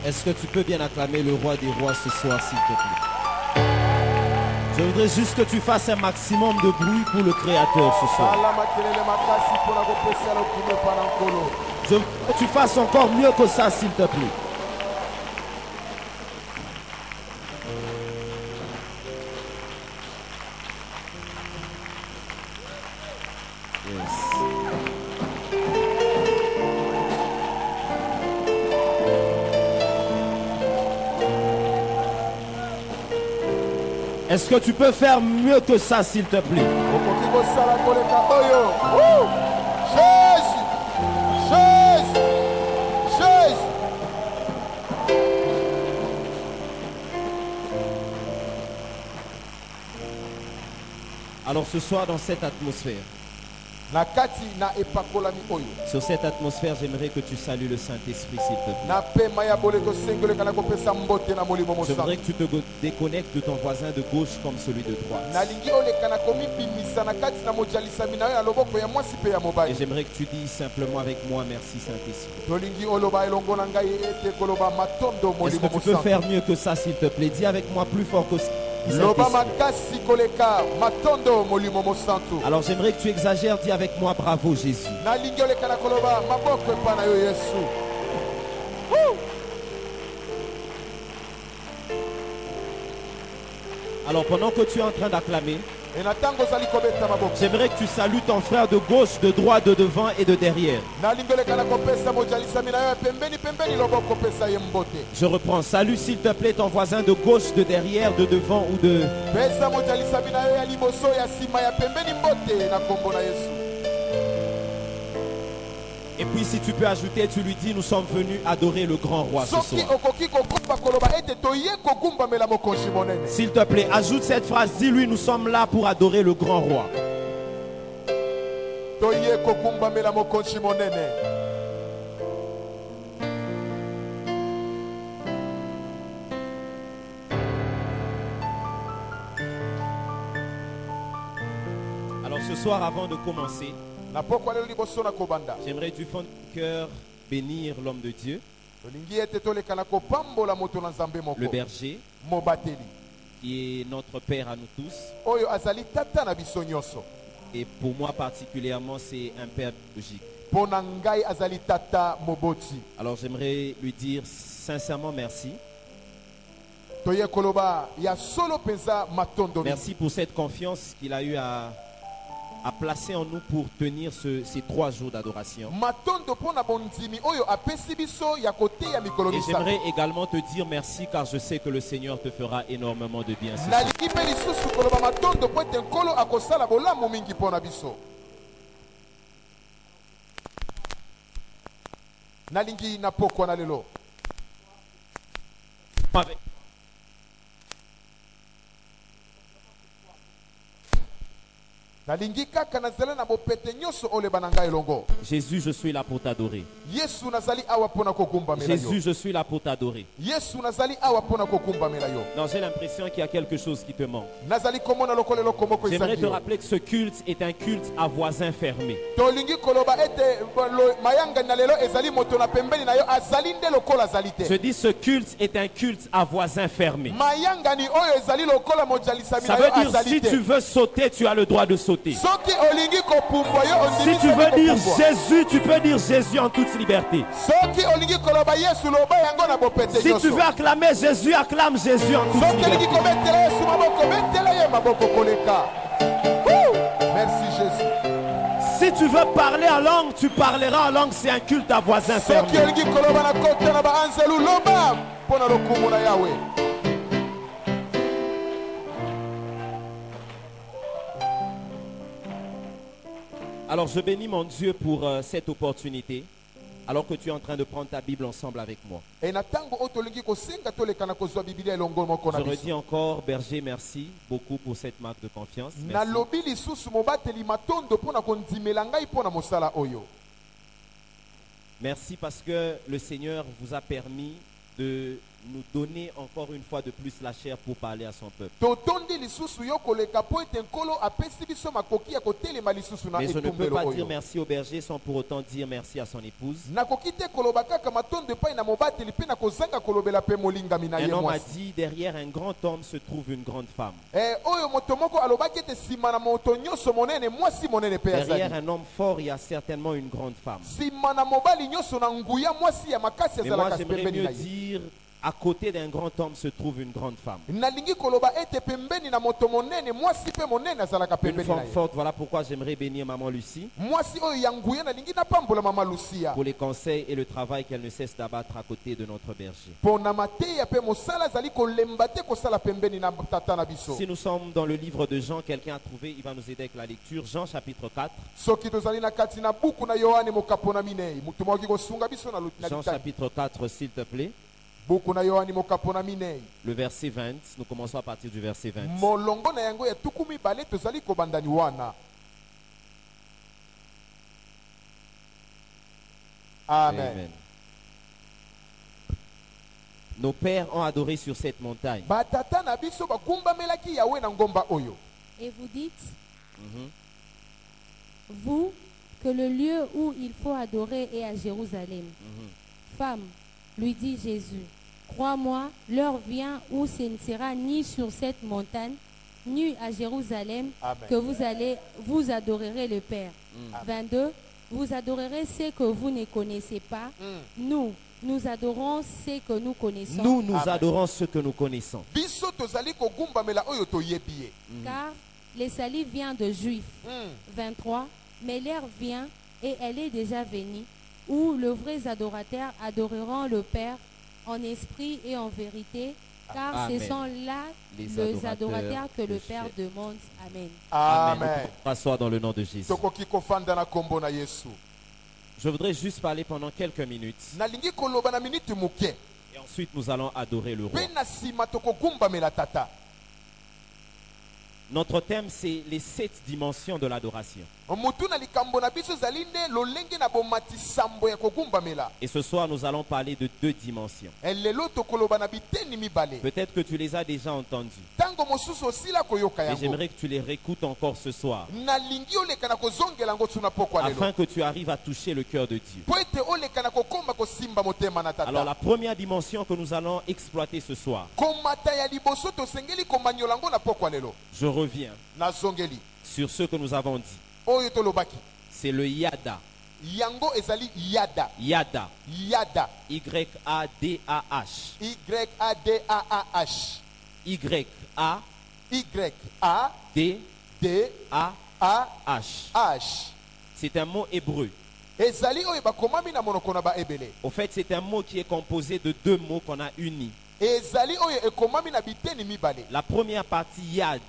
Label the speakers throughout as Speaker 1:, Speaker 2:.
Speaker 1: Est-ce que tu peux bien acclamer le roi des rois ce soir, s'il te plaît? Je voudrais juste que tu fasses un maximum de bruit pour le Créateur ce soir. Je veux que tu fasses encore mieux que ça, s'il te plaît. Est-ce que tu peux faire mieux que ça, s'il te plaît? Alors ce soir, dans cette atmosphère, sur cette atmosphère, j'aimerais que tu salues le Saint-Esprit, s'il te plaît. J'aimerais que tu te déconnectes de ton voisin de gauche comme celui de droite. Et j'aimerais que tu dises simplement avec moi, merci Saint-Esprit. Est-ce que tu peux faire mieux que ça, s'il te plaît? Dis avec moi plus fort que ça. Alors j'aimerais que tu exagères, dis avec moi bravo Jésus. Alors pendant que tu es en train d'acclamer, j'aimerais que tu salues ton frère de gauche, de droite, de devant et de derrière. Je reprends. Salue s'il te plaît ton voisin de gauche, de derrière, de devant ou de... Et puis si tu peux ajouter, tu lui dis, nous sommes venus adorer le grand roi ce soir. S'il te plaît, ajoute cette phrase, dis-lui, nous sommes là pour adorer le grand roi. Alors ce soir, avant de commencer, j'aimerais du fond de cœur bénir l'homme de Dieu, le berger, qui est notre Père à nous tous. Et pour moi particulièrement, c'est un Père biologique. Alors j'aimerais lui dire sincèrement merci. Merci pour cette confiance qu'il a eu à placer en nous pour tenir ces 3 jours d'adoration. Et j'aimerais également te dire merci car je sais que le Seigneur te fera énormément de bien ce soir. Jésus, je suis là pour t'adorer. Jésus, je suis là pour t'adorer. Non, j'ai l'impression qu'il y a quelque chose qui te manque. J'aimerais te rappeler que ce culte est un culte à voisins fermés. Je dis ce culte est un culte à voisins fermés. Ça veut dire si tu veux sauter, tu as le droit de sauter. Si tu veux dire Jésus, tu peux dire Jésus en toute liberté. Si tu veux acclamer Jésus, acclame Jésus en toute liberté.
Speaker 2: Merci Jésus.
Speaker 1: Si tu veux parler en langue, tu parleras en langue. C'est un culte à voisins fermés. Alors je bénis mon Dieu pour cette opportunité, alors que tu es en train de prendre ta Bible ensemble avec moi. Je redis encore, berger, merci beaucoup pour cette marque de confiance. Merci parce que le Seigneur vous a permis de nous donner encore une fois de plus la chair pour parler à son peuple. Mais je ne peux pas dire merci au berger sans pour autant dire merci à son épouse. Un homme a dit, derrière un grand homme se trouve une grande femme. Derrière un homme fort, il y a certainement une grande femme. Mais moi, j'aimerais mieux dire, à côté d'un grand homme se trouve une grande femme. Une femme forte, voilà pourquoi j'aimerais bénir maman Lucie pour les conseils et le travail qu'elle ne cesse d'abattre à côté de notre berger. Si nous sommes dans le livre de Jean, quelqu'un a trouvé, il va nous aider avec la lecture. Jean chapitre 4. Jean chapitre 4, s'il te plaît. Le verset 20, nous commençons à partir du verset 20. Amen. Nos pères ont adoré sur cette montagne.
Speaker 2: Et vous dites, vous, que le lieu où il faut adorer est à Jérusalem. Femme, lui dit Jésus, crois-moi, l'heure vient où ce ne sera ni sur cette montagne, ni à Jérusalem, que vous adorerez le Père. 22, vous adorerez ce que vous ne connaissez pas. Nous adorons ce que nous connaissons.
Speaker 1: Nous adorons ce que nous connaissons.
Speaker 2: Car le salut vient de Juifs. 23, mais l'heure vient, et elle est déjà venue, où les vrais adorateurs adoreront le Père en esprit et en vérité, car ce sont là les adorateurs que le Père demande. Amen.
Speaker 1: Amen. Assois dans le nom de Jésus. Je voudrais juste parler pendant quelques minutes. Et ensuite nous allons adorer le roi. Notre thème, c'est les 7 dimensions de l'adoration. Et ce soir, nous allons parler de 2 dimensions. Peut-être que tu les as déjà entendues. Mais j'aimerais que tu les réécoutes encore ce soir, afin que tu arrives à toucher le cœur de Dieu. Alors la première dimension que nous allons exploiter ce soir, je reviens sur ce que nous avons dit. C'est le Yada. Yada.
Speaker 3: Yada.
Speaker 1: Y-A-D-A-H.
Speaker 3: Y-A-D-A-H.
Speaker 1: Y-A-D-A-H. C'est un mot hébreu. Au fait, c'est un mot qui est composé de 2 mots qu'on a unis. La première partie, Yad.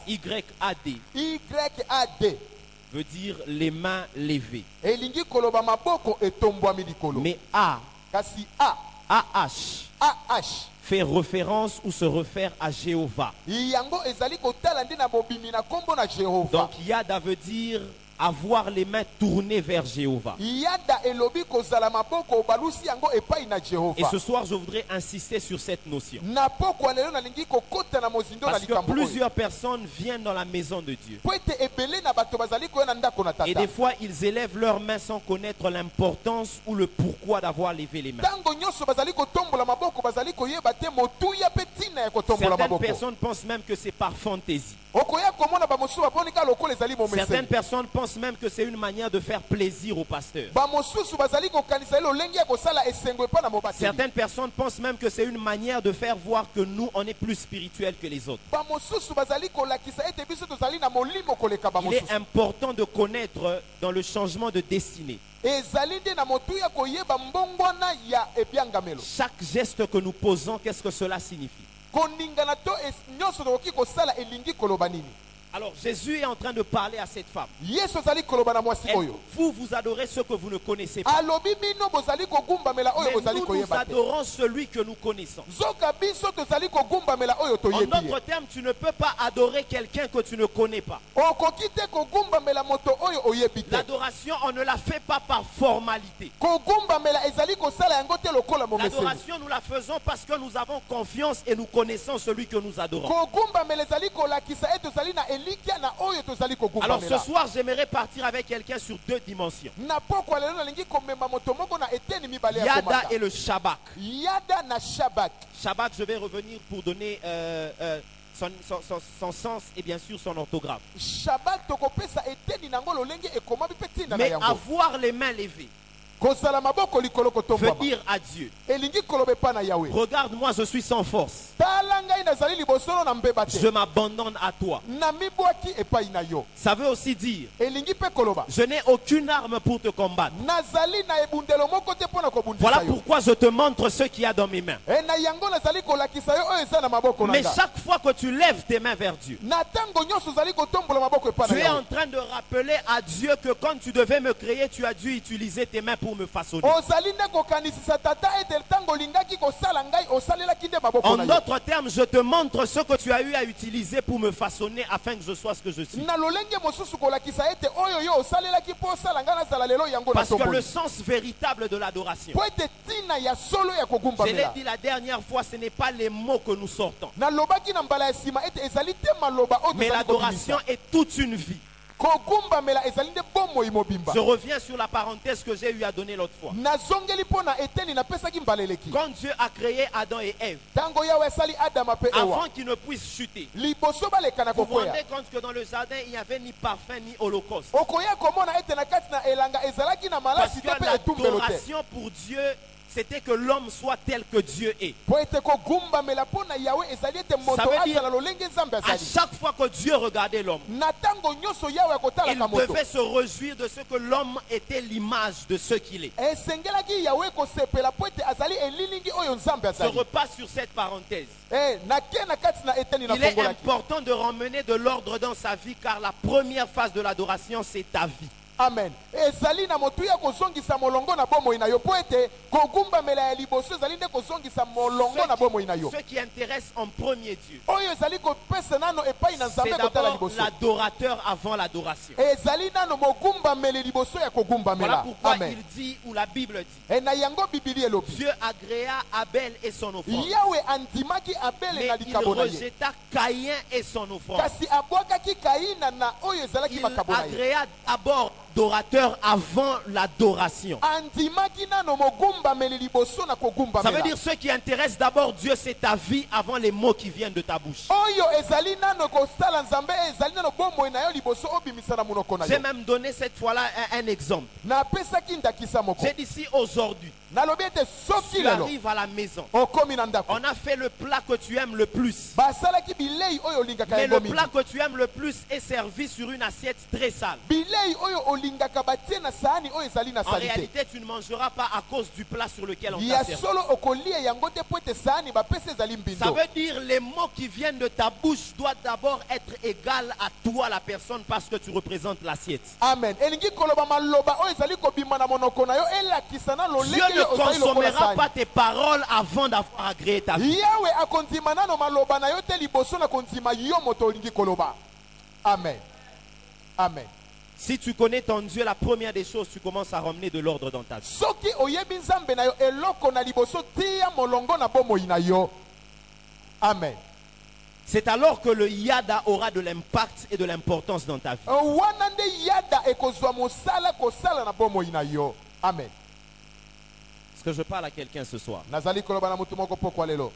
Speaker 1: Y-A-D. Veut dire les mains levées. Mais A-H fait référence ou se réfère à Jéhovah. Donc Yada veut dire avoir les mains tournées vers Jéhovah. Et ce soir, je voudrais insister sur cette notion. Parce que plusieurs personnes viennent dans la maison de Dieu. Et des fois, ils élèvent leurs mains sans connaître l'importance ou le pourquoi d'avoir levé les mains. Certaines personnes pensent même que c'est par fantaisie. Certaines personnes pensent même que c'est une manière de faire plaisir au pasteur. Certaines personnes pensent même que c'est une manière de faire voir que nous, on est plus spirituels que les autres. Il est important de connaître dans le changement de destinée. Chaque geste que nous posons, qu'est-ce que cela signifie? Alors Jésus est en train de parler à cette femme.
Speaker 3: Yesu azali koloba na mwasi
Speaker 1: Et
Speaker 3: oyo.
Speaker 1: vous adorez ce que vous ne connaissez pas.
Speaker 3: Alobi bino bozali kogumbamela oyo
Speaker 1: Mais
Speaker 3: bozali
Speaker 1: nous
Speaker 3: koyeba te.
Speaker 1: adorons celui que nous connaissons.
Speaker 3: Zoka biso tozali kogumbamela oyo
Speaker 1: En
Speaker 3: toyebi.
Speaker 1: d'autres termes, tu ne peux pas adorer quelqu'un que tu ne connais pas.
Speaker 3: Okoki te kogumbamela moto oyo oyebi te.
Speaker 1: L'adoration, on ne la fait pas par formalité.
Speaker 3: Kogumbamela ezali kosala yango te lokola momeseni.
Speaker 1: L'adoration, nous la faisons parce que nous avons confiance et nous connaissons celui que nous adorons.
Speaker 3: Kogumbamela ezali kolakisa ete tozali na elikia na oyo tozali
Speaker 1: Alors ce
Speaker 3: kogumbamela.
Speaker 1: soir, j'aimerais partir avec quelqu'un sur deux dimensions.
Speaker 3: Na pokwa lelo nalingi komema moto moko na eteni mibale ya
Speaker 1: Yada
Speaker 3: komata.
Speaker 1: et le Shabbat.
Speaker 3: Yada na Shabbat.
Speaker 1: Shabbat, je vais revenir pour donner son sens et bien sûr son orthographe.
Speaker 3: Shabbat tokopesa eteni nango lolenge ekoma bipetinda na
Speaker 1: Mais
Speaker 3: yango.
Speaker 1: avoir les mains levées
Speaker 3: Kozala maboko likolo
Speaker 1: veut
Speaker 3: kotombama.
Speaker 1: dire à Dieu,
Speaker 3: Elingi kolobe pa na Yahweh.
Speaker 1: regarde-moi, je suis sans force.
Speaker 3: Tala ngai nazali liboso na mbeba te.
Speaker 1: Je m'abandonne à toi.
Speaker 3: Na mibwaki epai na yo.
Speaker 1: Ça veut aussi dire,
Speaker 3: Elingi pe koloba.
Speaker 1: je n'ai aucune arme pour te combattre.
Speaker 3: Nazali na ebundelo moko te pona kobundisa
Speaker 1: Voilà
Speaker 3: yo.
Speaker 1: pourquoi je te montre ce qu'il y a dans mes mains.
Speaker 3: E na yango nazali kolakisa yo oyo eza na maboko na
Speaker 1: Mais
Speaker 3: nga.
Speaker 1: chaque fois que tu lèves tes mains vers Dieu,
Speaker 3: Na tango nyonso ozali kotombola maboko epai
Speaker 1: tu
Speaker 3: na
Speaker 1: es en
Speaker 3: Yahweh.
Speaker 1: train de rappeler à Dieu que quand tu devais me créer, tu as dû utiliser tes mains pour me façonner.
Speaker 3: Ozali nde kokanisisa tata ete tango olingaki kosala ngai osalelaki nde maboko
Speaker 1: En
Speaker 3: na yo.
Speaker 1: d'autres termes, je te montre ce que tu as eu à utiliser pour me façonner afin que je sois ce que je suis.
Speaker 3: Na lolenge mosusu kolakisa ete oyo yo osalelaki mpo osala ngai nazala lelo yango na
Speaker 1: Parce que le
Speaker 3: tomboli.
Speaker 1: sens véritable de l'adoration,
Speaker 3: Po ete tina ya solo ya
Speaker 1: je l'ai
Speaker 3: kogumbamela.
Speaker 1: dit la dernière fois, ce n'est pas les mots que nous sortons.
Speaker 3: Nalobaki na mbala ya nsima ete ezali te maloba oyo
Speaker 1: Mais
Speaker 3: tozali
Speaker 1: l'adoration
Speaker 3: kobimisa.
Speaker 1: est toute une vie.
Speaker 3: Kogumbamela ezali nde bomoi mobimba.
Speaker 1: Je reviens sur la parenthèse que j'ai eu à donner l'autre fois.
Speaker 3: Nazongeli mpo na eteni napesaki mbala eleki.
Speaker 1: Quand Dieu a créé Adam et Ève,
Speaker 3: Tango Yahweh asali Adama pe Ewa.
Speaker 1: avant qu'ils ne puissent chuter,
Speaker 3: Liboso baleka na
Speaker 1: vous vous
Speaker 3: kokwea.
Speaker 1: rendez compte que dans le jardin, il n'y avait ni parfum ni holocauste.
Speaker 3: Okoya komona ete na kati na elanga ezalaki na
Speaker 1: Parce
Speaker 3: malasi
Speaker 1: que
Speaker 3: te pe etumbelo te.
Speaker 1: l'adoration pour Dieu, c'était que l'homme soit tel que Dieu est.
Speaker 3: Po ete kogumbamela mpo na Yahweh ezali ete moto
Speaker 1: Ça veut dire,
Speaker 3: azala lolenge nzambe
Speaker 1: à
Speaker 3: azali.
Speaker 1: chaque fois que Dieu regardait l'homme,
Speaker 3: Na tango nyonso Yahweh
Speaker 1: il
Speaker 3: akotalaka moto.
Speaker 1: devait se réjouir de ce que l'homme était l'image de ce qu'il est.
Speaker 3: Esengelaki Yahweh kosepela po ete azali elilingi oyo nzambe
Speaker 1: Je
Speaker 3: azali.
Speaker 1: repasse sur cette parenthèse.
Speaker 3: Nake na kati na eteni na
Speaker 1: Il est
Speaker 3: fongolaki.
Speaker 1: important de ramener de l'ordre dans sa vie car la première phase de l'adoration, c'est ta vie.
Speaker 3: Amen. Ezali na motuya kozongisa molongo na bomoi na yo po ete kogumbamela ya liboso ezali nde kozongisa molongo na bomoi na yo.
Speaker 1: Ce qui intéresse en premier Dieu,
Speaker 3: Oyo ezali kopesa nano epai na
Speaker 1: c'est
Speaker 3: nzambe kotala
Speaker 1: d'abord
Speaker 3: liboso.
Speaker 1: l'adorateur avant l'adoration.
Speaker 3: Ezali nano mogumbameli liboso ya
Speaker 1: Voilà
Speaker 3: kogumbamela.
Speaker 1: pourquoi
Speaker 3: Amen.
Speaker 1: il dit, ou la Bible dit,
Speaker 3: E na yango bibili elobi.
Speaker 1: Dieu agréa Abel et son offrande,
Speaker 3: Yahweh andimaki Abele
Speaker 1: mais
Speaker 3: na
Speaker 1: il
Speaker 3: likabo na ye.
Speaker 1: rejeta Caïn et son offrande.
Speaker 3: Kasi abwakaki Kaina na oyo ezalaki
Speaker 1: Il
Speaker 3: makabo na ye.
Speaker 1: agréa d'abord l'adorateur avant l'adoration.
Speaker 3: Andimaki nano mogumbameli liboso na
Speaker 1: Ça veut
Speaker 3: kogumbamela.
Speaker 1: dire ce qui intéresse d'abord Dieu, c'est ta vie avant les mots qui viennent de ta bouche.
Speaker 3: Oyo ezali nano kosala nzambe ezali nano bomoi na yo liboso obimisa na monoko na
Speaker 1: J'ai
Speaker 3: yo.
Speaker 1: même donné cette fois-là un exemple.
Speaker 3: Napesaki ndakisa moko.
Speaker 1: J'ai dit si aujourd'hui,
Speaker 3: Nalobi ete soki
Speaker 1: tu
Speaker 3: lelo
Speaker 1: arrives à la maison,
Speaker 3: okomi na ndako.
Speaker 1: on a fait le plat que tu aimes le plus.
Speaker 3: Basalaki bilei oyo olingaka
Speaker 1: Mais
Speaker 3: yango
Speaker 1: le
Speaker 3: mingi.
Speaker 1: plat que tu aimes le plus est servi sur une assiette très sale.
Speaker 3: Bilei oyo olingaka batie na sahani oyo ezali na
Speaker 1: En
Speaker 3: salite.
Speaker 1: réalité, tu ne mangeras pas à cause du plat sur lequel on
Speaker 3: Ya
Speaker 1: t'a servi.
Speaker 3: solo okolia yango te po ete sahani bapesa ezali
Speaker 1: Ça
Speaker 3: mbindo.
Speaker 1: veut dire les mots qui viennent de ta bouche doivent d'abord être égales à toi, la personne, parce que tu représentes l'assiette.
Speaker 3: Amen. Elingi koloba maloba oyo ezali kobima na monoko na yo elakisa na
Speaker 1: Dieu
Speaker 3: lolenge
Speaker 1: ne
Speaker 3: yo ozali lokola
Speaker 1: consommera
Speaker 3: sahani.
Speaker 1: pas tes paroles avant d'avoir agréé ta vie.
Speaker 3: Yahweh akondima nano maloba na yo te liboso na kondima yo moto olingi koloba. Amen. Amen.
Speaker 1: Si tu connais ton Dieu, la première des choses, tu commences à ramener de l'ordre dans ta vie.
Speaker 3: Soki oyebi nzambe na yo eloko na liboso tia molongo na bomoi na yo. Amen.
Speaker 1: C'est alors que le yada aura de l'impact et de l'importance dans ta vie.
Speaker 3: Wana nde yada ekozwa mosala kosala na bomoi na yo. Amen.
Speaker 1: Est-ce que je parle à quelqu'un ce soir?
Speaker 3: Nazali koloba na mutu moko pokwa lelo.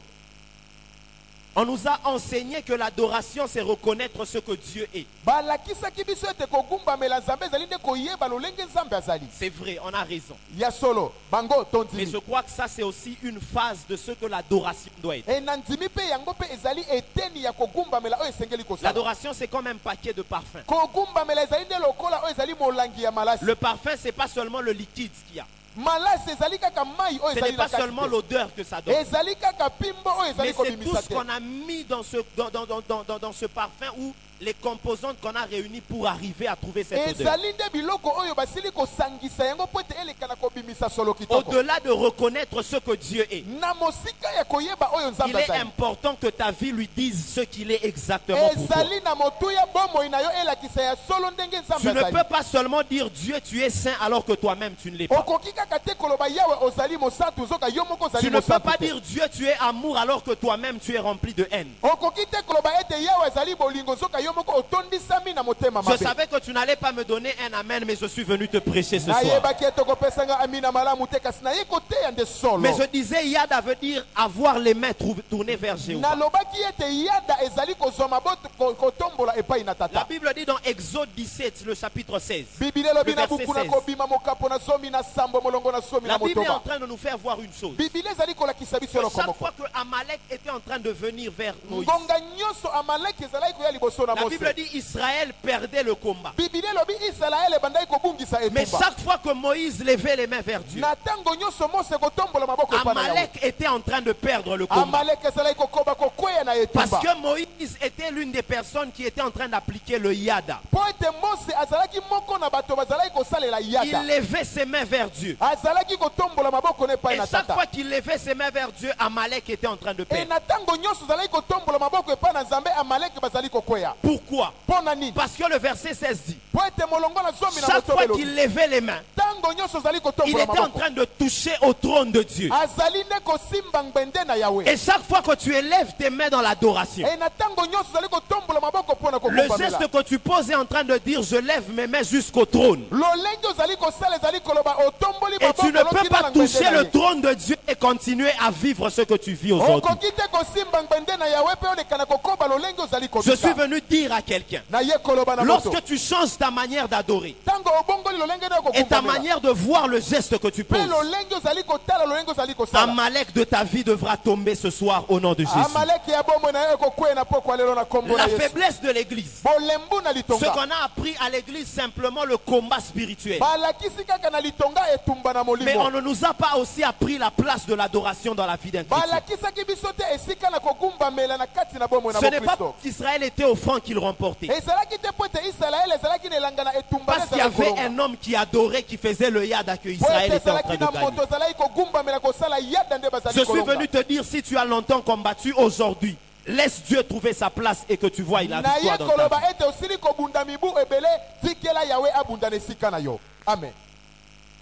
Speaker 1: On nous a enseigné que l'adoration, c'est reconnaître ce que Dieu est.
Speaker 3: Balakisaki biso ete kogumbamela nzambe ezali nde koyeba lolenge nzambe azali.
Speaker 1: C'est vrai, on a raison.
Speaker 3: Ya solo bango
Speaker 1: Mais
Speaker 3: tondimi.
Speaker 1: je crois que ça, c'est aussi une phase de ce que l'adoration doit être.
Speaker 3: E na ndimi pe yango pe ezali eteni ya kogumbamela oyo esengeli kosala.
Speaker 1: L'adoration, c'est comme un paquet de parfums.
Speaker 3: Kogumbamela ezali nde lokola oyo ezali molangi ya malasi.
Speaker 1: Le parfum, c'est pas seulement le liquide qu'il y a.
Speaker 3: Malasi ezali kaka mai oyo
Speaker 1: Ce
Speaker 3: ezali
Speaker 1: n'est
Speaker 3: na
Speaker 1: pas
Speaker 3: kati
Speaker 1: seulement
Speaker 3: te.
Speaker 1: l'odeur que ça donne.
Speaker 3: Ezali kaka pimbo oyo
Speaker 1: Mais
Speaker 3: ezali
Speaker 1: c'est tout
Speaker 3: kobimisa
Speaker 1: ce
Speaker 3: te.
Speaker 1: qu'on a mis dans ce parfum où les composantes qu'on a réunies pour arriver à trouver cette odeur.
Speaker 3: ezali nde biloko oyo basili kosangisa yango po ete eleka na kobimisa solo kitoko.
Speaker 1: Au-delà de reconnaître ce que Dieu est,
Speaker 3: na mosika ya koyeba oyo
Speaker 1: il
Speaker 3: nzambe
Speaker 1: est
Speaker 3: azali,
Speaker 1: important que ta vie lui dise ce qu'il est exactement pour toi.
Speaker 3: ezali na motuya bomoi na yo elakisa ya solo ndenge nzambe
Speaker 1: Tu ne
Speaker 3: azali.
Speaker 1: peux pas seulement dire Dieu tu es saint alors que toi-même tu ne l'es pas.
Speaker 3: okoki kaka te koloba yawe ozali mosantu zoka yo moko ozali
Speaker 1: Tu ne peux
Speaker 3: mosantu
Speaker 1: pas
Speaker 3: te.
Speaker 1: dire Dieu tu es amour alors que toi-même tu es rempli de haine.
Speaker 3: okoki te koloba ete yawe ezali bolingo zoka yo moko otondisami na motema
Speaker 1: Je
Speaker 3: mabe.
Speaker 1: savais que tu n'allais pas me donner un amen, mais je suis venu te prêcher ce soir.
Speaker 3: nayebaki ete okopesanga amina malamu te kasi naye koteya nde solo.
Speaker 1: Mais je disais yada veut dire avoir les mains tournées vers Jéhovah.
Speaker 3: nalobaki ete yada ezali kozwa maboko kotombola epai na
Speaker 1: La
Speaker 3: tata.
Speaker 1: Bible dit dans Exode 17, le chapitre 16.
Speaker 3: bibili elobi
Speaker 1: Le
Speaker 3: na
Speaker 1: verset
Speaker 3: buku na
Speaker 1: 16.
Speaker 3: kobima mokapo na zomi na sambo molongo na somi
Speaker 1: La
Speaker 3: na
Speaker 1: Bible est en
Speaker 3: motoba.
Speaker 1: train de nous faire voir une chose.
Speaker 3: bibili ezali kolakisa biso
Speaker 1: Que
Speaker 3: eloko
Speaker 1: chaque
Speaker 3: moko.
Speaker 1: fois que Amalek était en train de venir vers Moïse,
Speaker 3: ngonga nyonso amaleki ezalaki koya liboso na
Speaker 1: la Bible
Speaker 3: mose.
Speaker 1: dit Israël perdait le combat.
Speaker 3: bibili elobi israele ebandaki kobungisa
Speaker 1: Mais
Speaker 3: etumba.
Speaker 1: chaque fois que Moïse levait les mains vers Dieu,
Speaker 3: na ntango nyonso mose kotombola maboko epai na Yawe.
Speaker 1: Amalek était en train de perdre le combat.
Speaker 3: amaleki ezalaki kokoba kokweya na
Speaker 1: Parce
Speaker 3: etumba.
Speaker 1: que Moïse était l'une des personnes qui était en train d'appliquer le yada.
Speaker 3: po ete mose azalaki moko na bato bazalaki kosalela
Speaker 1: Il
Speaker 3: yada.
Speaker 1: levait ses mains vers Dieu.
Speaker 3: azalaki kotombola maboko na
Speaker 1: Et
Speaker 3: epai na
Speaker 1: chaque
Speaker 3: tata.
Speaker 1: fois qu'il levait ses mains vers Dieu, Amalek était en train de
Speaker 3: e
Speaker 1: perdre.
Speaker 3: na ntango nyonso azalaki kotombola maboko epai na nzambe amaleki bazali kokweya.
Speaker 1: Pourquoi?
Speaker 3: mpo na nini?
Speaker 1: Parce que le verset 16 dit,
Speaker 3: po ete molongo na zomi na
Speaker 1: chaque
Speaker 3: motoba
Speaker 1: fois
Speaker 3: elobi.
Speaker 1: qu'il levait les mains,
Speaker 3: ntango nyonso azali
Speaker 1: il
Speaker 3: kotombola
Speaker 1: était en
Speaker 3: maboko
Speaker 1: train de toucher au trône de Dieu.
Speaker 3: azali nde kosimba ngbende na yawe.
Speaker 1: Et chaque fois que tu élèves tes mains dans l'adoration,
Speaker 3: e na ntango nyonso ozali kotombola maboko mpo na
Speaker 1: le
Speaker 3: kokumbamela.
Speaker 1: geste que tu poses est en train de dire, je lève mes mains jusqu'au trône.
Speaker 3: lolenge ozali kosala ezali koloba otomboli
Speaker 1: Et tu ne
Speaker 3: maboko
Speaker 1: peux
Speaker 3: lokina
Speaker 1: pas
Speaker 3: na ngbende
Speaker 1: toucher
Speaker 3: na
Speaker 1: le
Speaker 3: ye.
Speaker 1: trône de Dieu et continuer à vivre ce que tu vis aujourd'hui.
Speaker 3: okoki te kosimba ngbende na yawe mpe oleka na kokoba lolenge ozali
Speaker 1: Je suis
Speaker 3: kobika.
Speaker 1: venu dire à quelqu'un,
Speaker 3: na ye koloba na moto.
Speaker 1: lorsque tu changes ta manière d'adorer
Speaker 3: ntango obongoli lolenge nde
Speaker 1: et ta
Speaker 3: kokumbamela.
Speaker 1: manière de voir le geste que tu
Speaker 3: mpe
Speaker 1: poses,
Speaker 3: lolenge ozali kotala lolenge ozali kosala.
Speaker 1: Amalek de ta vie devra tomber ce soir au nom de Jésus.
Speaker 3: amaleki ya bomoi na ye ekokwea na pokwa lelo na kombo na
Speaker 1: La
Speaker 3: yesu.
Speaker 1: faiblesse de l'église,
Speaker 3: bolembu na
Speaker 1: ce
Speaker 3: litonga.
Speaker 1: qu'on a appris à l'église, simplement le combat spirituel.
Speaker 3: balakisi kaka na litonga etumba na
Speaker 1: Mais on
Speaker 3: molimo.
Speaker 1: ne nous a pas aussi appris la place de l'adoration dans la vie d'un chrétien.
Speaker 3: balakisaki biso te esika na kogumbamela na kati na bomoi na
Speaker 1: Ce n'est pas
Speaker 3: bokristo.
Speaker 1: qu'Israël était au franc qu'il remportait.
Speaker 3: ezalaki te po ete israele ezalaki na elanga na etumba
Speaker 1: Parce qu'il y avait un homme qui adorait, qui faisait le yada que
Speaker 3: po
Speaker 1: Israël
Speaker 3: ete
Speaker 1: était en train
Speaker 3: ezalaki
Speaker 1: de
Speaker 3: na
Speaker 1: gagner.
Speaker 3: moto ezalaki kogumbamela kosala yada nde bazali
Speaker 1: Je suis
Speaker 3: kolonga.
Speaker 1: venu te dire, si tu as longtemps combattu aujourd'hui, laisse Dieu trouver sa place et que tu vois la
Speaker 3: na ye
Speaker 1: victoire dans ta
Speaker 3: koloba
Speaker 1: vie.
Speaker 3: ete osili kobunda mibu ebele tikela yawe abunda na esika na yo. amen.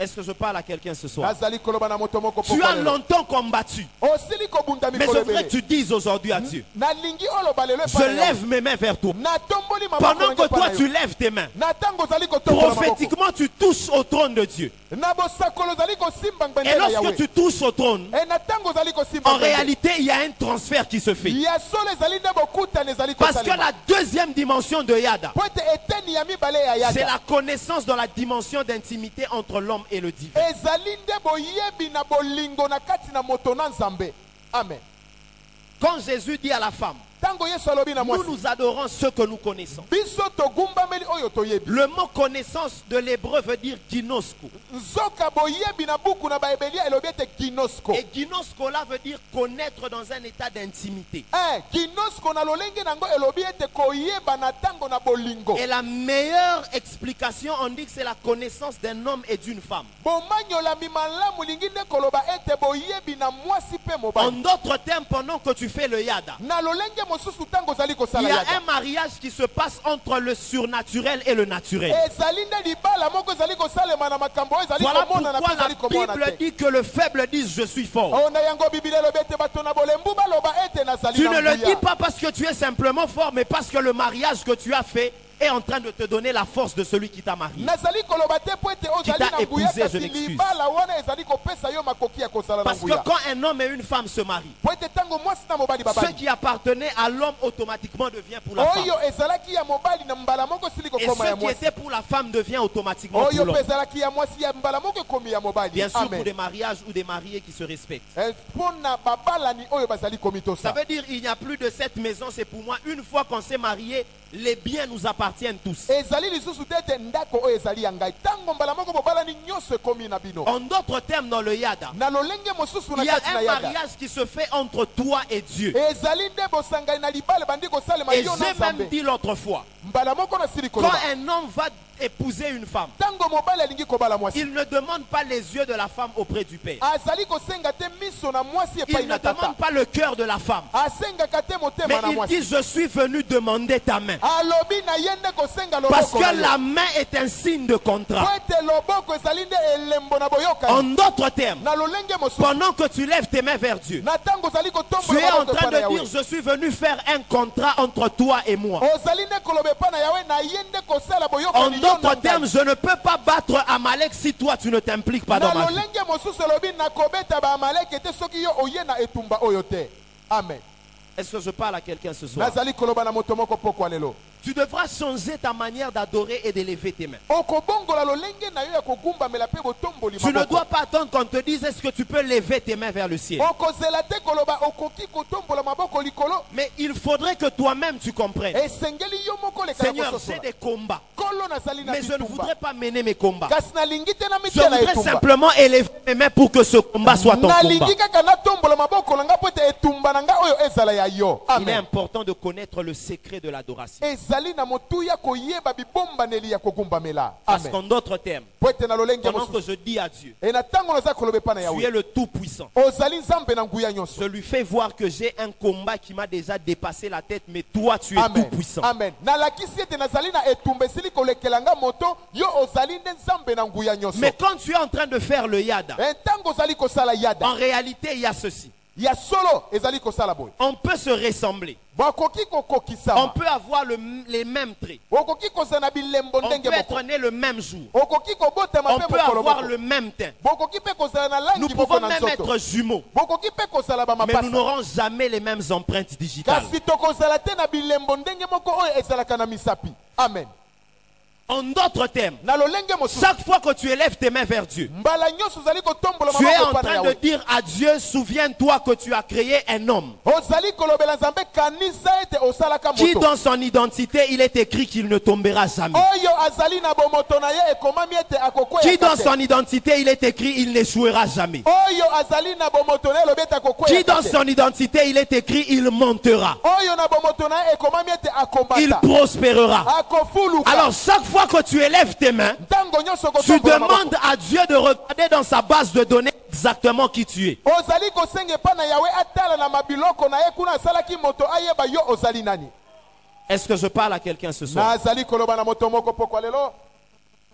Speaker 1: Est-ce que je parle à quelqu'un ce soir?
Speaker 3: nazali koloba na moto moko
Speaker 1: Tu
Speaker 3: pokwa
Speaker 1: as
Speaker 3: lelo.
Speaker 1: longtemps combattu,
Speaker 3: osili kobunda
Speaker 1: mais
Speaker 3: mikolo
Speaker 1: je voudrais que
Speaker 3: ebele.
Speaker 1: tu dises aujourd'hui à Dieu,
Speaker 3: nalingi oloba lelo
Speaker 1: je
Speaker 3: epai na yawe.
Speaker 1: lève mes mains vers toi.
Speaker 3: natomboli maboko
Speaker 1: Pendant
Speaker 3: ndenge
Speaker 1: que
Speaker 3: epai
Speaker 1: toi
Speaker 3: na
Speaker 1: tu
Speaker 3: yo.
Speaker 1: lèves tes mains,
Speaker 3: na ntango ozali kotombola maboko.
Speaker 1: prophétiquement tu touches au trône de Dieu.
Speaker 3: na bosakolo ozali kosimba
Speaker 1: Et
Speaker 3: ngbende na yawe.
Speaker 1: lorsque tu touches au trône,
Speaker 3: e na ntango ozali kosimba
Speaker 1: en
Speaker 3: ngbende.
Speaker 1: réalité il y a un transfert qui se fait.
Speaker 3: ya solo ezali nde bokutani ezali
Speaker 1: Parce que
Speaker 3: kosalema.
Speaker 1: la deuxième dimension de Yada,
Speaker 3: po ete eteni ya mibale ya
Speaker 1: c'est
Speaker 3: yada
Speaker 1: la connaissance dans la dimension d'intimité entre l'homme et le divin.
Speaker 3: ezali nde boyebi na bolingo na kati na moto na nzambe. amen.
Speaker 1: Quand Jésus dit à la femme,
Speaker 3: ntango yesu alobi na
Speaker 1: nous
Speaker 3: mwasi
Speaker 1: nous adorons ce que nous connaissons.
Speaker 3: biso togumbameli oyo toyebi.
Speaker 1: Le mot connaissance de l'hébreu veut dire ginosko.
Speaker 3: nzoka boyebi na buku na baebelia elobi ete ginosko.
Speaker 1: Et ginosko là veut dire connaître dans un état d'intimité.
Speaker 3: ginosko na lolenge nango elobi ete koyeba na ntango na bolingo.
Speaker 1: Et la meilleure explication, on dit que c'est la connaissance d'un homme et d'une femme.
Speaker 3: bomanyolami malamu lingi nde koloba ete boyebi na mwasi mpe
Speaker 1: En
Speaker 3: mobali.
Speaker 1: d'autres termes, pendant que tu fais le yada,
Speaker 3: na lolenge mosusu ntango ozali
Speaker 1: il
Speaker 3: kosala
Speaker 1: y a
Speaker 3: yada.
Speaker 1: un mariage qui se passe entre le surnaturel et le naturel.
Speaker 3: ezali nde libala moko ezali kosalema na makambo oyo ezali
Speaker 1: Voilà
Speaker 3: komona na mpe
Speaker 1: pourquoi
Speaker 3: ezali
Speaker 1: la
Speaker 3: komona
Speaker 1: Bible
Speaker 3: te.
Speaker 1: dit que le faible dise je suis fort.
Speaker 3: oyo na yango biblia elobi ete bato na bolembu baloba ete nazali
Speaker 1: Tu
Speaker 3: na
Speaker 1: ne le
Speaker 3: nguya.
Speaker 1: dis pas parce que tu es simplement fort, mais parce que le mariage que tu as fait est en train de te donner la force de celui qui t'a marié.
Speaker 3: nazali koloba te po ete ozali
Speaker 1: t'a
Speaker 3: na nguya
Speaker 1: épousé, je
Speaker 3: kasi
Speaker 1: m'excuse.
Speaker 3: libala wana ezali kopesa yo makoki ya kosala na
Speaker 1: Parce que
Speaker 3: nguya.
Speaker 1: quand un homme et une femme se marient,
Speaker 3: po ete ntango mwasi na mobali
Speaker 1: ce
Speaker 3: babali
Speaker 1: qui appartenait à l'homme automatiquement devient pour la femme.
Speaker 3: oyo ezalaki ya mobali na mbala moko esili
Speaker 1: Et
Speaker 3: kokoma
Speaker 1: ce
Speaker 3: ya
Speaker 1: qui
Speaker 3: mwasi
Speaker 1: était pour la femme devient automatiquement pour
Speaker 3: oyo
Speaker 1: l'homme.
Speaker 3: mpe ezalaki ya mwasi ya mbala moko ekomi ya mobali.
Speaker 1: Bien sûr, pour
Speaker 3: amen.
Speaker 1: des mariages ou des mariés qui se respectent.
Speaker 3: mpo na babalani oyo bazali
Speaker 1: Ça
Speaker 3: komitosa.
Speaker 1: veut dire il n'y a plus de cette maison, c'est pour moi. Une fois qu'on s'est marié, les biens nous appartiennent. appartiennent tous.
Speaker 3: ezali lisusu te ete ndako oyo ezali ya ngai ntango mbala moko bobalani nyonso ekomi na bino.
Speaker 1: En d'autres termes, dans le yada,
Speaker 3: na lolenge mosusu
Speaker 1: il
Speaker 3: na
Speaker 1: y a
Speaker 3: kati na
Speaker 1: un
Speaker 3: yada
Speaker 1: mariage qui se fait entre toi et Dieu.
Speaker 3: ezali nde bosangani na libala bandi kosalema
Speaker 1: Et
Speaker 3: yo na
Speaker 1: j'ai même
Speaker 3: nzambe.
Speaker 1: dit l'autre fois,
Speaker 3: mbala moko nasili
Speaker 1: quand
Speaker 3: koloba
Speaker 1: un homme va épouser une femme,
Speaker 3: ntango mobali alingi kobala mwasi
Speaker 1: il ne demande pas les yeux de la femme auprès du père.
Speaker 3: azali kosenga te miso na mwasi epai
Speaker 1: Il ne
Speaker 3: na tata
Speaker 1: demande pas le cœur de la femme.
Speaker 3: asengaka te
Speaker 1: Mais
Speaker 3: motema na
Speaker 1: il
Speaker 3: mwasi
Speaker 1: dit, je suis venu demander ta main.
Speaker 3: alobi na ye nde kosenga
Speaker 1: Parce
Speaker 3: loboko
Speaker 1: que
Speaker 3: na yo.
Speaker 1: la main est un signe de
Speaker 3: po
Speaker 1: contrat.
Speaker 3: ete loboko ezali nde elembo na
Speaker 1: En
Speaker 3: boyokani
Speaker 1: d'autres termes,
Speaker 3: na lolenge mosusu
Speaker 1: pendant que tu lèves tes mains vers Dieu,
Speaker 3: na ntango ozali
Speaker 1: tu
Speaker 3: kotombola
Speaker 1: es en
Speaker 3: maboko
Speaker 1: train
Speaker 3: epai na
Speaker 1: de dire,
Speaker 3: yawe
Speaker 1: je suis venu faire un contrat entre toi et moi.
Speaker 3: ozali nde koloba epai na yawe na ye nde kosala
Speaker 1: En
Speaker 3: boyokani yo na
Speaker 1: d'autres
Speaker 3: ngai.
Speaker 1: termes, je ne peux pas battre Amalek si toi tu ne t'impliques pas dans
Speaker 3: na
Speaker 1: ma vie.
Speaker 3: lolenge mosusu elobi nakobeta baamaleki te soki yo oye na etumba oyo te. Amen.
Speaker 1: Est-ce que je parle à quelqu'un ce soir?
Speaker 3: nazali koloba na moto moko pokwa lelo
Speaker 1: Tu devras changer ta manière d'adorer et d'élever tes mains.
Speaker 3: okobongola lolenge na yo ya kogumbamela mpe botomboli
Speaker 1: Tu ne
Speaker 3: maboko.
Speaker 1: dois pas attendre qu'on te dise est-ce que tu peux lever tes mains vers le ciel.
Speaker 3: okozela te koloba okoki kotombola maboko likolo
Speaker 1: Mais il faudrait que toi-même tu comprennes.
Speaker 3: esengeli yo moko leka na
Speaker 1: Seigneur,
Speaker 3: kososola.
Speaker 1: j'ai des combats.
Speaker 3: kolo nazali na
Speaker 1: Mais je ne
Speaker 3: bitumba
Speaker 1: voudrais pas mener mes combats.
Speaker 3: kasi nalingi te na
Speaker 1: Je
Speaker 3: mitia na
Speaker 1: voudrais
Speaker 3: etumba
Speaker 1: simplement élever mes mains pour que ce combat soit ton combat.
Speaker 3: nalingi kaka natombola maboko na nga po ete etumba na nga oyo ezala ya yo.
Speaker 1: Il est
Speaker 3: Amen.
Speaker 1: important de connaître le secret de l'adoration.
Speaker 3: ezali na motuya koyeba bibombaneli ya kogumbamela.
Speaker 1: Parce
Speaker 3: Amen.
Speaker 1: qu'en d'autres termes,
Speaker 3: po ete na lolenge
Speaker 1: pendant que
Speaker 3: mosusu
Speaker 1: je dis à Dieu,
Speaker 3: e na ntango naza koloba epai na
Speaker 1: tu es
Speaker 3: yawe
Speaker 1: le tout-puissant,
Speaker 3: ozali nzambe na nguya
Speaker 1: je
Speaker 3: nyonso.
Speaker 1: lui fais voir que j'ai un combat qui m'a déjà dépassé la tête, mais toi tu es
Speaker 3: Amen.
Speaker 1: tout-puissant.
Speaker 3: Amen. nalakisi ete nazali na etumba esili kolekela nga moto yo ozali nde nzambe na nguya nyonso.
Speaker 1: Mais quand tu es en train de faire le yada,
Speaker 3: ntango ozali kosala yada
Speaker 1: en réalité il y a ceci.
Speaker 3: ya solo ezali kosala boye
Speaker 1: On peut se ressembler.
Speaker 3: bakoki
Speaker 1: On
Speaker 3: kokokisama
Speaker 1: peut avoir les mêmes traits.
Speaker 3: okoki kozala na bilembo
Speaker 1: On
Speaker 3: ndenge
Speaker 1: peut être
Speaker 3: moko
Speaker 1: né le même jour.
Speaker 3: okoki kobotama
Speaker 1: On
Speaker 3: mpe
Speaker 1: peut
Speaker 3: mokolo
Speaker 1: avoir
Speaker 3: moko
Speaker 1: le même teint.
Speaker 3: bokoki mpe kozala na
Speaker 1: Nous
Speaker 3: langi moko
Speaker 1: pouvons
Speaker 3: na
Speaker 1: même
Speaker 3: nzoto
Speaker 1: être jumeaux.
Speaker 3: bokoki mpe kozala
Speaker 1: Mais nous
Speaker 3: bamapasa
Speaker 1: n'aurons jamais les mêmes empreintes digitales.
Speaker 3: kasi tokozala te na bilembo ndenge moko oyo ezalaka na misapi. Amen.
Speaker 1: En d'autres termes,
Speaker 3: na lolenge mosusu
Speaker 1: chaque fois que tu élèves tes mains vers Dieu,
Speaker 3: mbala nyonso ozali kotombola
Speaker 1: tu es en
Speaker 3: maboko epai na
Speaker 1: train de
Speaker 3: yawe
Speaker 1: dire à Dieu, souviens-toi que tu as créé un homme
Speaker 3: ozali kolobela nzambe kanisa ete osalaka
Speaker 1: qui
Speaker 3: moto
Speaker 1: dans son identité, il est écrit qu'il ne tombera jamais.
Speaker 3: oyo azali na bomoto na ye ekomami ete
Speaker 1: Qui
Speaker 3: akokwea
Speaker 1: dans
Speaker 3: te.
Speaker 1: son identité, il est écrit, il n'échouera jamais.
Speaker 3: oyo azali na bomoto na ye elobi ete
Speaker 1: Qui
Speaker 3: akokwea
Speaker 1: dans
Speaker 3: te.
Speaker 1: son identité, il est écrit, il montera.
Speaker 3: oyo na bomoto na ye ekomami ete
Speaker 1: Il
Speaker 3: akombata
Speaker 1: prospérera.
Speaker 3: akofuluka.
Speaker 1: Alors chaque fois que tu élèves tes mains,
Speaker 3: ntango nyonso
Speaker 1: tu
Speaker 3: kotombola maboko
Speaker 1: demandes à Dieu de regarder dans sa base de données exactement qui tu es.
Speaker 3: ozali kosenga epai na yawe atala na mabiloko na ye kuna asalaki moto ayeba yo ozali nani.
Speaker 1: Est-ce que je parle à quelqu'un ce soir?
Speaker 3: nazali koloba na moto moko pokwa lelo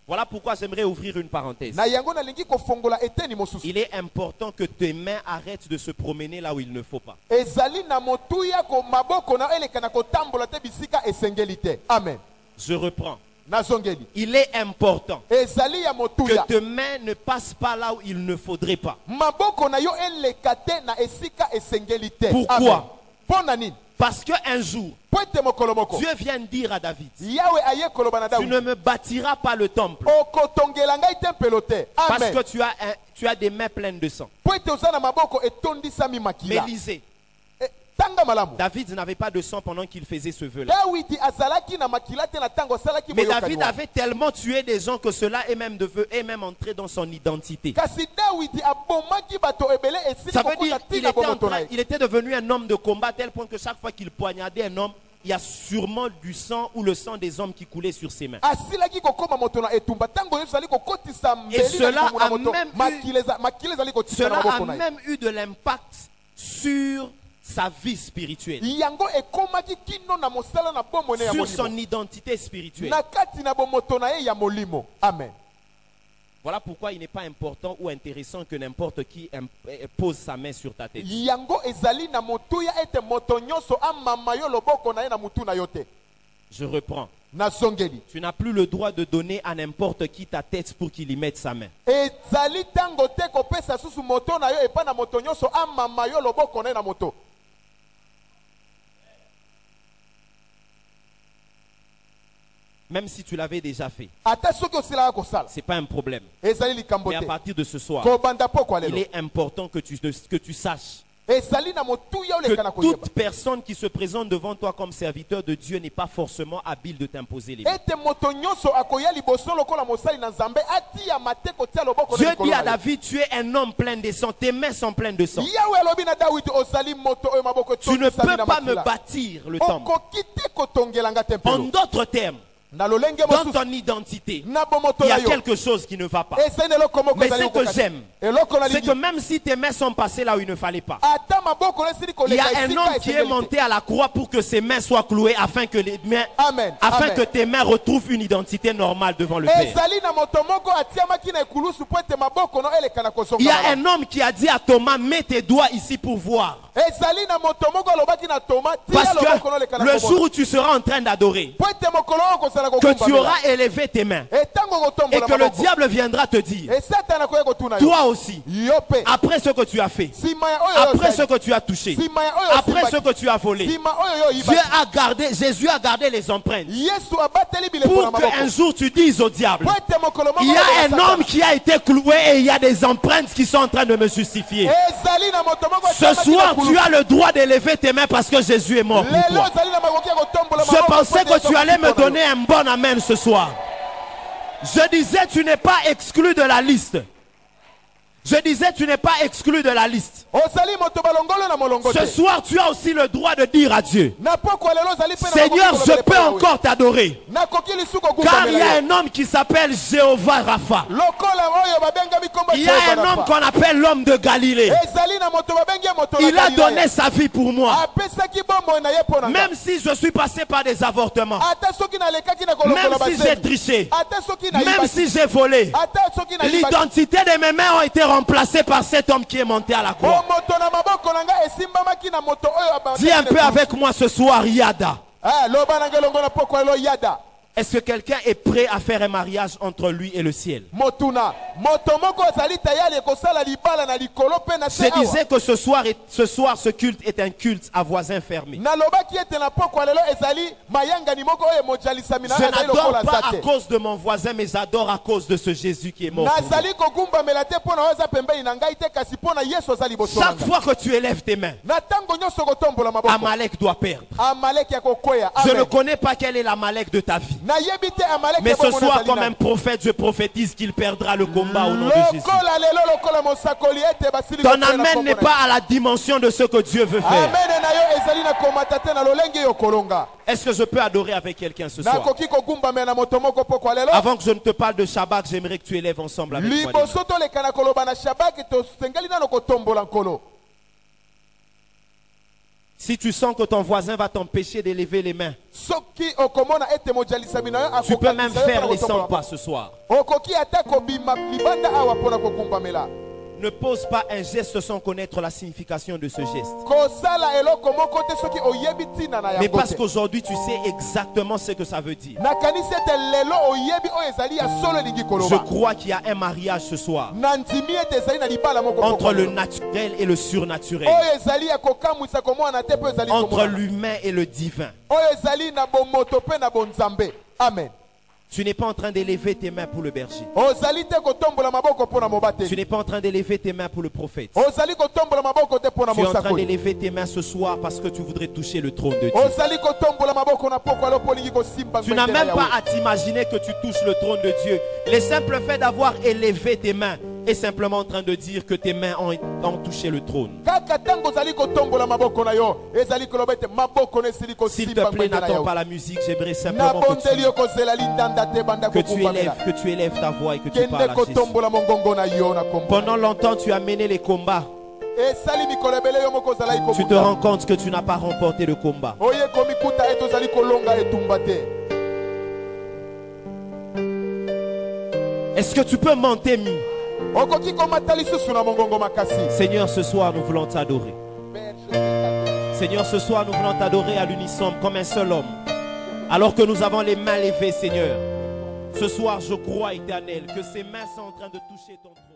Speaker 1: Voilà pourquoi j'aimerais ouvrir une parenthèse.
Speaker 3: na yango nalingi kofongola eteni mosusu.
Speaker 1: Il est important que tes mains arrêtent de se promener là où il ne faut pas.
Speaker 3: ezali na motuya ko maboko na eleka na kotambola te bisika esengeli te. Amen.
Speaker 1: Je reprends.
Speaker 3: nazongeli
Speaker 1: Il est important
Speaker 3: ezali ya
Speaker 1: que
Speaker 3: motuya
Speaker 1: tes mains ne passent pas là où il ne faudrait pas.
Speaker 3: maboko na yo eleka te na esika esengeli te.
Speaker 1: Pourquoi?
Speaker 3: Amen. mpo na nini?
Speaker 1: Parce qu'un jour,
Speaker 3: po ete mokolo moko
Speaker 1: Dieu vient dire à David,
Speaker 3: yawe aye koloba na
Speaker 1: tu
Speaker 3: Dawidi
Speaker 1: ne me bâtiras pas le temple
Speaker 3: okotongela ngai tempelo te.
Speaker 1: parce
Speaker 3: Amen.
Speaker 1: que tu as des mains pleines de sang.
Speaker 3: po ete oza na maboko etondisami
Speaker 1: Mais
Speaker 3: makila.
Speaker 1: lisez,
Speaker 3: tanga malamu
Speaker 1: David n'avait pas de sang pendant qu'il faisait ce vœu-là.
Speaker 3: dawidi azalaki na makila te na ntango asalaki
Speaker 1: Mais
Speaker 3: boyokani
Speaker 1: David
Speaker 3: wana.
Speaker 1: avait tellement tué des gens que cela est même entré dans son identité.
Speaker 3: kasi dawidi abomaki bato ebele esili
Speaker 1: Ça veut dire
Speaker 3: kokota
Speaker 1: qu'il
Speaker 3: tina
Speaker 1: était,
Speaker 3: bomoto na ye.
Speaker 1: il était devenu un homme de combat à tel point que chaque fois qu'il poignardait un homme, il y a sûrement du sang ou le sang des hommes qui coulait sur ses mains.
Speaker 3: asilaki kokoma moto na etumba ntango nyonso azali kokotisa mbeli na
Speaker 1: cela
Speaker 3: libumu na
Speaker 1: a
Speaker 3: moto
Speaker 1: même eu-
Speaker 3: makila ezali kotisa na
Speaker 1: Cela
Speaker 3: maboko
Speaker 1: a
Speaker 3: na ye.
Speaker 1: même eu de l'impact sur sa vie spirituelle,
Speaker 3: yango ekomaki kino na mosala na bomone ya
Speaker 1: sur
Speaker 3: molimo
Speaker 1: son identité spirituelle.
Speaker 3: na kati na bomoto na ye ya molimo. Amen.
Speaker 1: Voilà pourquoi il n'est pas important ou intéressant que n'importe qui pose sa main sur ta tête.
Speaker 3: yango ezali na motuya ete moto nyonso amama yo loboko na ye na mutu na yo te.
Speaker 1: Je reprends.
Speaker 3: nazongeli
Speaker 1: Tu n'as plus le droit de donner à n'importe qui ta tête pour qu'il y mette sa main.
Speaker 3: ezali ntango te kopesa susu moto na yo epai na moto nyonso amama yo loboko na ye na moto.
Speaker 1: Même si tu l'avais déjà fait,
Speaker 3: ata soki osilaka kosala
Speaker 1: ce n'est pas un problème.
Speaker 3: ezali likambo
Speaker 1: Mais à
Speaker 3: te.
Speaker 1: partir de ce soir,
Speaker 3: kobanda pokwa
Speaker 1: il
Speaker 3: lelo
Speaker 1: est important que tu saches
Speaker 3: ezali na motuya oleka na
Speaker 1: que
Speaker 3: koyeba
Speaker 1: toute personne qui se présente devant toi comme serviteur de Dieu n'est pas forcément habile de t'imposer les mains.
Speaker 3: ete moto nyonso akoya liboso lokola mosali na nzambe atia mate kotia loboko
Speaker 1: Dieu
Speaker 3: na likolo
Speaker 1: dit à
Speaker 3: na ye.
Speaker 1: David, tu es un homme plein de sang, tes mains sont pleines de sang.
Speaker 3: yawe alobi na dawidi ozali moto oyo maboko
Speaker 1: Tu ne
Speaker 3: etondisami
Speaker 1: peux
Speaker 3: na
Speaker 1: pas me
Speaker 3: makila.
Speaker 1: bâtir le temple.
Speaker 3: okoki te kotongelanga
Speaker 1: En
Speaker 3: tempelo
Speaker 1: d'autres termes,
Speaker 3: na lolenge
Speaker 1: dans
Speaker 3: mosusu
Speaker 1: ton identité,
Speaker 3: na bomoto
Speaker 1: il y
Speaker 3: na
Speaker 1: a
Speaker 3: yo
Speaker 1: quelque chose qui ne va pas.
Speaker 3: ezali na eloko moko
Speaker 1: Mais
Speaker 3: ezali
Speaker 1: ce que
Speaker 3: kokoka te.
Speaker 1: j'aime,
Speaker 3: eloko na
Speaker 1: c'est que
Speaker 3: lingi
Speaker 1: même si tes mains sont passées là où il ne fallait pas,
Speaker 3: ata maboko nesili
Speaker 1: il y
Speaker 3: koleka
Speaker 1: a un
Speaker 3: esika
Speaker 1: homme qui est
Speaker 3: esengeli te.
Speaker 1: monté à la croix pour que ses mains soient clouées afin que les mains,
Speaker 3: Amen.
Speaker 1: afin
Speaker 3: Amen.
Speaker 1: que tes mains retrouvent une identité normale devant le Père.
Speaker 3: ezali na moto moko atiamaki na ekulusu po ete maboko no eleka na kozonga
Speaker 1: Il y a
Speaker 3: malamu.
Speaker 1: un homme qui a dit à Thomas, mets tes doigts ici pour voir.
Speaker 3: ezali na moto moko alobaki na toma tia
Speaker 1: Parce
Speaker 3: loboko no eleka
Speaker 1: que
Speaker 3: na
Speaker 1: le jour
Speaker 3: kobona
Speaker 1: où tu seras en train d'adorer,
Speaker 3: po ete mokolo oyo kozala
Speaker 1: que tu
Speaker 3: kogumbamela
Speaker 1: auras élevé tes mains
Speaker 3: etango
Speaker 1: et
Speaker 3: kotombola
Speaker 1: que le
Speaker 3: maboko
Speaker 1: diable viendra te dire,
Speaker 3: e satana akoya kotuna yo
Speaker 1: toi aussi,
Speaker 3: yo mpe
Speaker 1: après ce que tu as fait,
Speaker 3: nsima ya oyo
Speaker 1: après ce
Speaker 3: ozali,
Speaker 1: que tu as touché,
Speaker 3: nsima ya oyo
Speaker 1: après ce
Speaker 3: osimbaki,
Speaker 1: que tu as volé,
Speaker 3: nsima oyo yo
Speaker 1: Jésus
Speaker 3: oyibaki
Speaker 1: a gardé les empreintes
Speaker 3: yesu abateli bileko na
Speaker 1: pour
Speaker 3: maboko
Speaker 1: qu'un jour tu dises au diable,
Speaker 3: po ete mokolo moko
Speaker 1: il y a
Speaker 3: oyo
Speaker 1: un
Speaker 3: Satana,
Speaker 1: homme qui a été cloué et il y a des empreintes qui sont en train de me justifier.
Speaker 3: ezali na moto moko
Speaker 1: Ce
Speaker 3: atiamaki na
Speaker 1: soir,
Speaker 3: kulusu.
Speaker 1: tu as le droit d'élever tes mains parce que Jésus est mort pour
Speaker 3: lelo
Speaker 1: toi.
Speaker 3: ozali na makoki ya kotombola
Speaker 1: Je
Speaker 3: maboko po
Speaker 1: pensais
Speaker 3: ete
Speaker 1: que tu
Speaker 3: Yesu
Speaker 1: allais me
Speaker 3: akokisi
Speaker 1: donner un bon amen ce soir. Je disais, tu n'es pas exclu de la liste. Je disais, tu n'es pas exclu de la liste.
Speaker 3: ozali moto balongolo na molongo
Speaker 1: Ce
Speaker 3: te
Speaker 1: soir, tu as aussi le droit de dire à Dieu,
Speaker 3: na pokwa lelo ozali mpe na
Speaker 1: Seigneur,
Speaker 3: makoki
Speaker 1: je
Speaker 3: kolobela
Speaker 1: peux
Speaker 3: epai na we.
Speaker 1: encore t'adorer.
Speaker 3: nakoki lisusu
Speaker 1: Car il y
Speaker 3: kogumbamela
Speaker 1: a
Speaker 3: yo
Speaker 1: un homme qui s'appelle Jéhovah Rapha.
Speaker 3: lokola oyo babengami kombo
Speaker 1: Il y a un homme qu'on appelle l'homme de Galilée.
Speaker 3: ezali na moto babengi ye moto na
Speaker 1: Il a
Speaker 3: Galilaya.
Speaker 1: donné sa vie pour moi.
Speaker 3: apesaki bomoi na ye mpo na nga.
Speaker 1: Même si je suis passé par des avortements,
Speaker 3: ata soki nalekaki na
Speaker 1: même
Speaker 3: kolongola
Speaker 1: si j'ai
Speaker 3: basemi
Speaker 1: triché,
Speaker 3: ata soki
Speaker 1: même
Speaker 3: nayibaki
Speaker 1: si j'ai volé,
Speaker 3: ata soki nayibaki
Speaker 1: l'identité de mes mains a été remplacée par cet homme qui est monté à la croix.
Speaker 3: moto na maboko na nga esimbamaki na moto oyo
Speaker 1: Dis un peu avec moi ce soir, Yada.
Speaker 3: loba na nga elongo na pokwa lelo yada
Speaker 1: Est-ce que quelqu'un est prêt à faire un mariage entre lui et le ciel?
Speaker 3: motuna moto moko azali tayali ekosala libala na likolo mpe na
Speaker 1: Je
Speaker 3: se awa
Speaker 1: disais que ce soir, ce culte est un culte à voisins fermés.
Speaker 3: nalobaki ete na pokwa lelo ezali mayangani moko oyo emojalisami na
Speaker 1: Je
Speaker 3: yo azali
Speaker 1: n'adore
Speaker 3: lokola
Speaker 1: pas
Speaker 3: za
Speaker 1: à
Speaker 3: te
Speaker 1: cause de mon voisin, mais j'adore à cause de ce Jésus qui est mort pour moi.
Speaker 3: nazali kogumbamela te mpo na oyo aza pembeni na ngai te kasi mpo na yesu aza liboso na
Speaker 1: Chaque
Speaker 3: ngai
Speaker 1: fois que tu élèves tes mains,
Speaker 3: na ntango nyonso kotombola maboko
Speaker 1: Amalek doit perdre.
Speaker 3: amaleki akokwea
Speaker 1: Je ne
Speaker 3: amen
Speaker 1: connais pas quel est l'Amalek de ta vie.
Speaker 3: nayebi te amaleki
Speaker 1: Mais
Speaker 3: ya
Speaker 1: ce
Speaker 3: bomoi
Speaker 1: soir,
Speaker 3: nazali
Speaker 1: comme
Speaker 3: na
Speaker 1: un prophète, je prophétise qu'il perdra le combat au nom de Jésus.
Speaker 3: lokola lelo lokola mosakoli ete basili
Speaker 1: Ton
Speaker 3: kokwea na
Speaker 1: amen
Speaker 3: kombo
Speaker 1: n'est
Speaker 3: na
Speaker 1: pas à la dimension de ce que Dieu veut faire.
Speaker 3: amene na yo ezali na komata te na lolenge yo kolonga
Speaker 1: Est-ce que je peux adorer avec quelqu'un ce soir?
Speaker 3: nakoki kogumbamela na moto moko pokwa lelo
Speaker 1: Avant que je ne te parle de Shabbat, j'aimerais que tu élèves ensemble avec moi les mains.
Speaker 3: liboso toleka na koloba na shabaki tosengeli nano kotombola nkolo
Speaker 1: Si tu sens que ton voisin va t'empêcher d'élever les mains,
Speaker 3: soki okomona ete mojalisami na yo
Speaker 1: tu peux même
Speaker 3: akokanisa yo
Speaker 1: faire
Speaker 3: mpona
Speaker 1: les 100
Speaker 3: kotombola
Speaker 1: pas ce soir.
Speaker 3: okoki ata kobima libanda awa mpona kogumbamela
Speaker 1: Ne pose pas un geste sans connaître la signification de ce geste.
Speaker 3: kosala eloko moko te soki oyebi ntina na
Speaker 1: Mais
Speaker 3: yango
Speaker 1: parce
Speaker 3: te
Speaker 1: qu'aujourd'hui, tu sais exactement ce que ça veut dire.
Speaker 3: nakanisi ete lelo oyebi oyo ezali ya solo elingi
Speaker 1: Je
Speaker 3: koloba
Speaker 1: crois qu'il y a un mariage ce soir
Speaker 3: na ndimi ete ezali na libala moko
Speaker 1: entre
Speaker 3: pokwa
Speaker 1: le
Speaker 3: lelo.
Speaker 1: naturel et le surnaturel,
Speaker 3: oyo ezali ya kokamwisa komwana te mpe ezali
Speaker 1: entre
Speaker 3: komona
Speaker 1: l'humain et le divin.
Speaker 3: oyo ezali na bomoto mpe na bonzambe amen
Speaker 1: Tu n'es pas en train d'élever tes mains pour le berger.
Speaker 3: ozali te kotombola maboko mpo na
Speaker 1: Tu
Speaker 3: mobateli
Speaker 1: n'es pas en train d'élever tes mains pour le prophète.
Speaker 3: ozali kotombola maboko te mpo na
Speaker 1: Tu es en train
Speaker 3: mosakoli
Speaker 1: d'élever tes mains ce soir parce que tu voudrais toucher le trône de Dieu.
Speaker 3: ozali kotombola maboko na pokwa lo mpo olingi kosimba
Speaker 1: Tu n'as
Speaker 3: nzete
Speaker 1: même
Speaker 3: na
Speaker 1: pas
Speaker 3: Yawe.
Speaker 1: à t'imaginer que tu touches le trône de Dieu. Le simple fait d'avoir élevé tes mains est simplement en train de dire que tes mains ont touché le trône.
Speaker 3: kaka ntango ozali kotombola maboko na yo ezali koloba ete maboko no esili
Speaker 1: S'il te
Speaker 3: kosimba
Speaker 1: plaît,
Speaker 3: nzete na
Speaker 1: n'attends
Speaker 3: Yawe.
Speaker 1: pas la musique. J'aimerais simplement
Speaker 3: nabondeli yo kozela lindanda te banda kokumbamela
Speaker 1: que tu élèves ta voix et que tu
Speaker 3: kende
Speaker 1: parles à Jésus.
Speaker 3: kotombola mongongo na yo na kombo
Speaker 1: Pendant longtemps, tu as mené les combats.
Speaker 3: esali mikolo ebele yo moko ozalaki
Speaker 1: Tu te
Speaker 3: kobuka
Speaker 1: rends compte que tu n'as pas remporté le combat.
Speaker 3: oye komikuta ete ozali kolonga etumba te
Speaker 1: Est-ce que tu peux monter mieux?
Speaker 3: okoki komata lisusu na mongongo makasi
Speaker 1: Seigneur, ce soir, nous voulons t'adorer. Seigneur, ce soir, nous voulons t'adorer à l'unisson comme un seul homme. Alors que nous avons les mains levées, Seigneur. Ce soir, je crois, éternel, que ces mains sont en train de toucher ton trône.